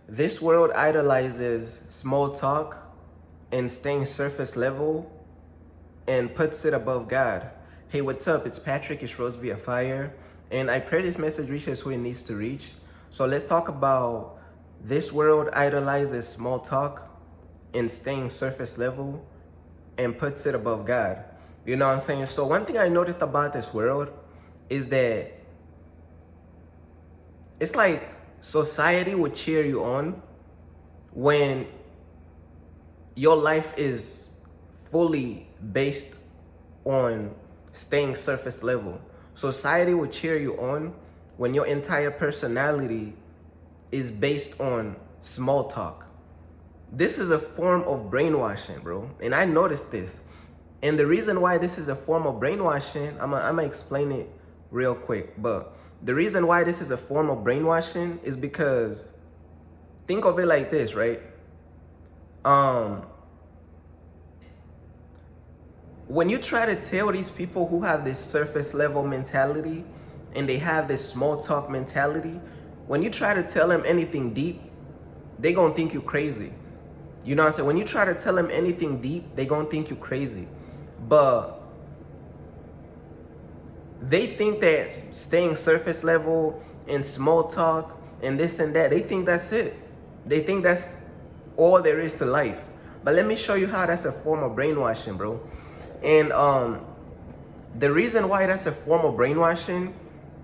This world idolizes small talk and staying surface level and puts it above God. Hey, what's up? It's Patrick. It's Rose via Fire. And I pray this message reaches who it needs to reach. So let's talk about this world idolizes small talk and staying surface level and puts it above God. You know what I'm saying? So one thing I noticed about this world is that it's like society would cheer you on when your life is fully based on staying surface level. Society will cheer you on when your entire personality is based on small talk. This is a form of brainwashing, bro. And I noticed this. And the reason why this is a form of brainwashing, I'm gonna explain it real quick. But the reason why this is a form of brainwashing is because think of it like this, right? When you try to tell these people who have this surface level mentality and they have this small talk mentality, when you try to tell them anything deep, they gonna think you crazy. You know what I'm saying? When you try to tell them anything deep, they gonna think you crazy. But they think that staying surface level and small talk and this and that, they think that's it. They think that's all there is to life. But let me show you how that's a form of brainwashing, bro. And the reason why that's a form of brainwashing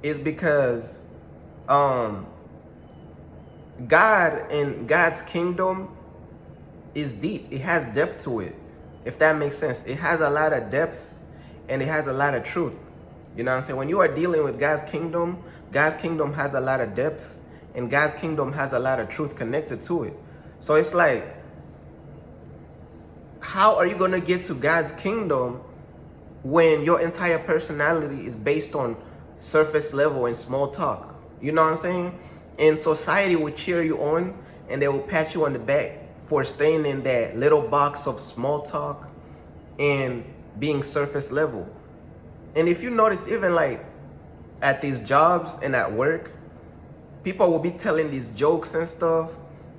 is because God and God's kingdom is deep. It has depth to it, if that makes sense. It has a lot of depth and it has a lot of truth. You know what I'm saying? When you are dealing with God's kingdom has a lot of depth and God's kingdom has a lot of truth connected to it. So it's like, how are you going to get to God's kingdom when your entire personality is based on surface level and small talk? You know what I'm saying? And society will cheer you on and they will pat you on the back for staying in that little box of small talk and being surface level. And if you notice, even like at these jobs and at work, people will be telling these jokes and stuff.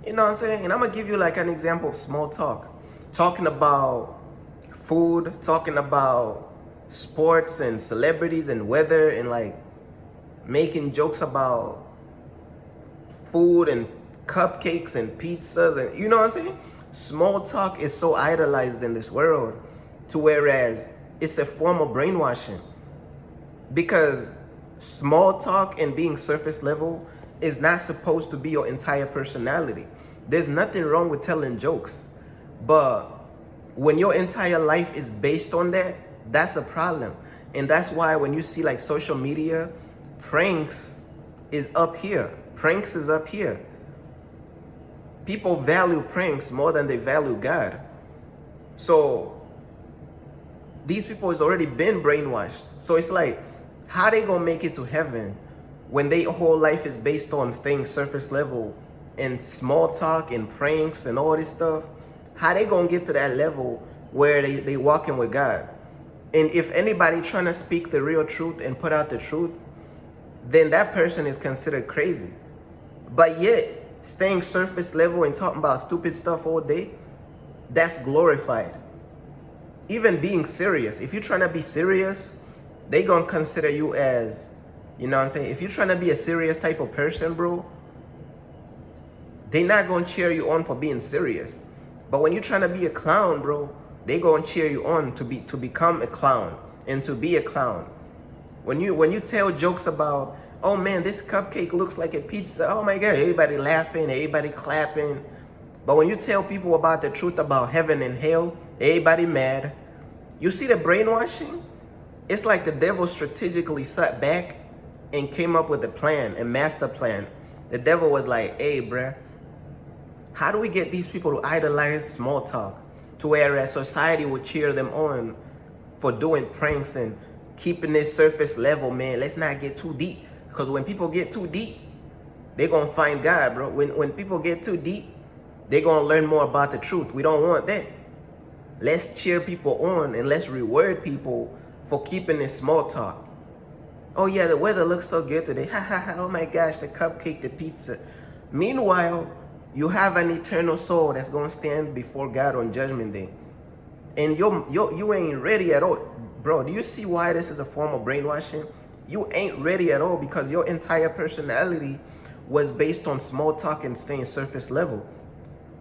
You know what I'm saying? And I'm gonna give you like an example of small talk. Talking about food, talking about sports and celebrities and weather, and like making jokes about food and cupcakes and pizzas, and you know what I'm saying? Small talk is so idolized in this world to whereas it's a form of brainwashing, because small talk and being surface level is not supposed to be your entire personality. There's nothing wrong with telling jokes, but when your entire life is based on that, that's a problem. And that's why when you see like social media, pranks is up here. Pranks is up here. People value pranks more than they value God. So these people has already been brainwashed. So it's like, how they gonna make it to heaven when their whole life is based on staying surface level and small talk and pranks and all this stuff? How they gonna get to that level where they walking with God? And if anybody trying to speak the real truth and put out the truth, then that person is considered crazy. But yet, staying surface level and talking about stupid stuff all day, that's glorified. Even being serious, if you're trying to be serious, they gonna consider you as, you know what I'm saying? If you're trying to be a serious type of person, bro, they not gonna cheer you on for being serious. But when you're trying to be a clown, bro, they gonna cheer you on to become a clown and to be a clown. When you tell jokes about, oh man, this cupcake looks like a pizza, oh my God, everybody laughing, everybody clapping. But when you tell people about the truth about heaven and hell, everybody mad. You see the brainwashing? It's like the devil strategically sat back and came up with a plan, a master plan. The devil was like, hey, bruh, how do we get these people to idolize small talk to whereas society would cheer them on for doing pranks and keeping this surface level, man? Let's not get too deep, because when people get too deep, they're gonna find God, bro. When people get too deep, they're gonna learn more about the truth. We don't want that. Let's cheer people on and let's reward people for keeping this small talk. Oh yeah, the weather looks so good today. Ha ha ha, oh my gosh, the cupcake, the pizza. Meanwhile, You have an eternal soul that's gonna stand before God on Judgment Day, and you ain't ready at all, bro. Do you see why this is a form of brainwashing? You ain't ready at all because your entire personality was based on small talk and staying surface level.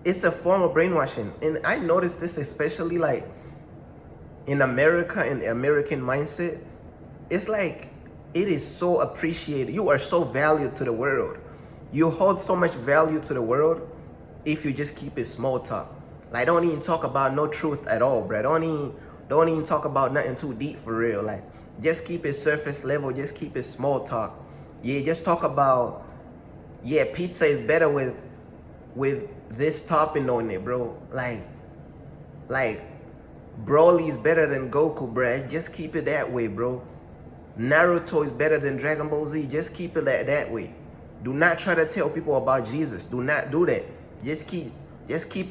It's a form of brainwashing, and I noticed this especially like in America and the American mindset. It's like it is so appreciated. You are so valued to the world. You hold so much value to the world if you just keep it small talk. Like, don't even talk about no truth at all, bro. Don't even talk about nothing too deep for real. Like, just keep it surface level. Just keep it small talk. Yeah, just talk about, yeah, pizza is better with this topping on it, bro. Like Broly is better than Goku, bro. Just keep it that way, bro. Naruto is better than Dragon Ball Z. Just keep it that way. Do not try to tell people about Jesus. Do not do that. Just keep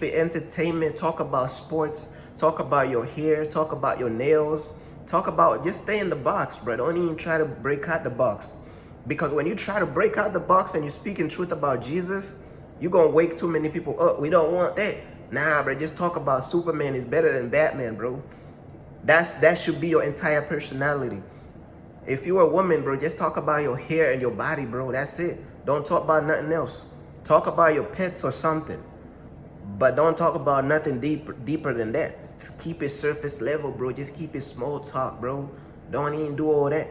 it entertainment. Talk about sports. Talk about your hair. Talk about your nails. Just stay in the box, bro. Don't even try to break out the box. Because when you try to break out the box and you speak in truth about Jesus, you're going to wake too many people up. We don't want that. Nah, bro. Just talk about Superman is better than Batman, bro. That should be your entire personality. If you're a woman, bro, just talk about your hair and your body, bro. That's it. Don't talk about nothing else. Talk about your pets or something. But don't talk about nothing deeper than that. Just keep it surface level, bro. Just keep it small talk, bro. Don't even do all that.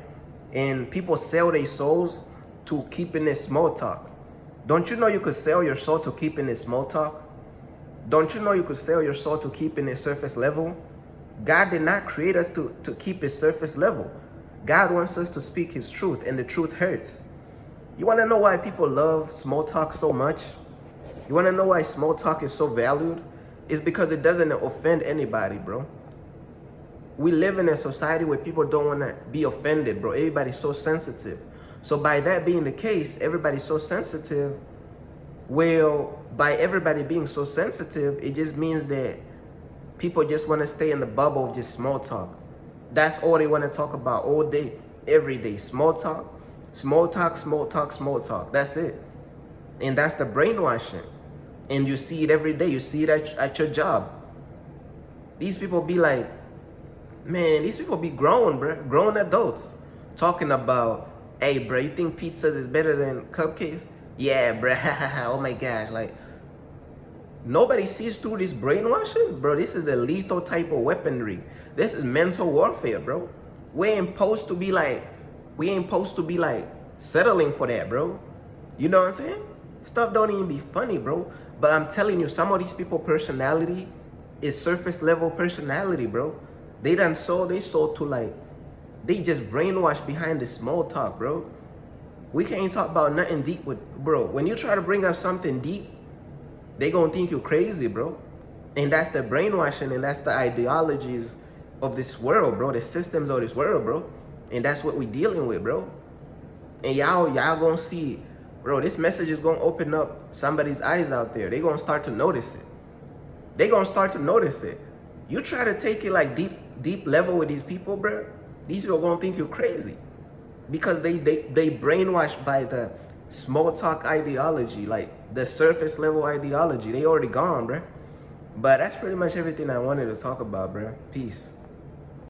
And people sell their souls to keeping it small talk. Don't you know you could sell your soul to keeping it small talk? Don't you know you could sell your soul to keeping it surface level? God did not create us to keep it surface level. God wants us to speak his truth, and the truth hurts. You want to know why people love small talk so much? You want to know why small talk is so valued? It's because it doesn't offend anybody, bro. We live in a society where people don't want to be offended, bro. Everybody's so sensitive. So by that being the case, everybody's so sensitive. Well, by everybody being so sensitive, it just means that people just want to stay in the bubble of just small talk. That's all they want to talk about all day, every day. Small talk, small talk, small talk, small talk. That's it. And that's the brainwashing. And you see it every day. You see it at your job. These people be like, man, these people be grown, bro. Grown adults. Talking about, hey, bro, you think pizzas is better than cupcakes? Yeah, bro. Oh, my gosh. Like, nobody sees through this brainwashing, bro. This is a lethal type of weaponry. This is mental warfare, bro. We ain't supposed to be like settling for that, bro. You know what I'm saying? Stuff don't even be funny, bro. But I'm telling you, some of these people personality is surface level personality, bro. They done sold their soul to like, they just brainwashed behind the small talk, bro. We can't talk about nothing deep with, bro. When you try to bring up something deep, they gonna think you're crazy, bro. And that's the brainwashing, and that's the ideologies of this world, bro. The systems of this world, bro. And that's what we dealing with, bro. And y'all gonna see, bro, this message is gonna open up somebody's eyes out there. They gonna start to notice it. They gonna start to notice it. You try to take it like deep level with these people, bro. These people gonna think you're crazy. Because they brainwashed by the small talk ideology, like the surface level ideology. They already gone, bro. But that's pretty much everything I wanted to talk about, bro. Peace.